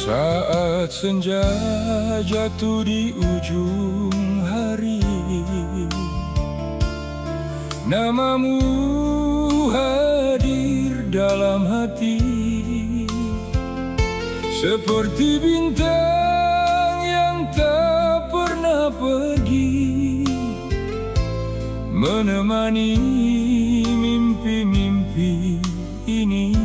Saat senja jatuh di ujung hari, namamu hadir dalam hati, seperti bintang yang tak pernah pergi, menemani mimpi-mimpi ini.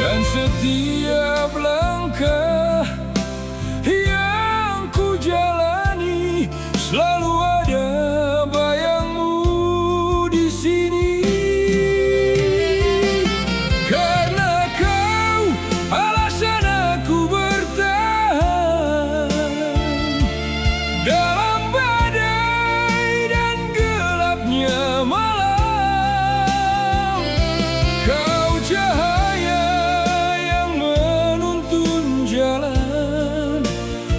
Dan setiap langkah yang ku jalani, selalu ada bayangmu di sini. Karena kau alasan aku bertahan dalam badai dan gelapnya malam. Kau cahaya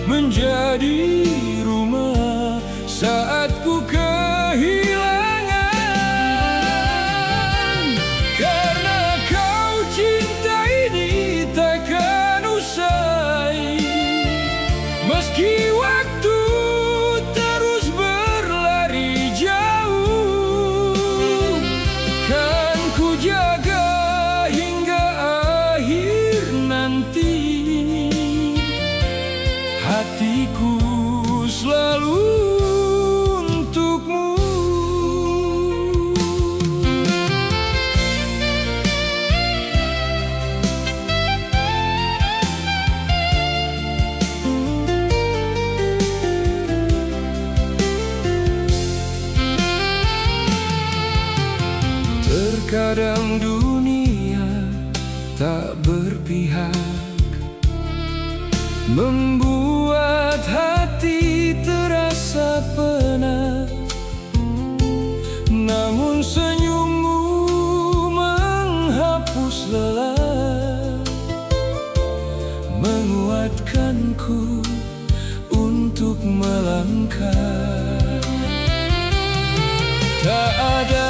menjadi rumah saat ku kehilangan. Karena kau cinta ini takkan usai, meski waktu terus berlari jauh. Kan ku jaga hingga akhir nanti, hatiku selalu untukmu. Terkadang dunia tak berpihak, membuat hati terasa penat. Namun senyummu menghapus lelah, menguatkanku untuk melangkah. Tak ada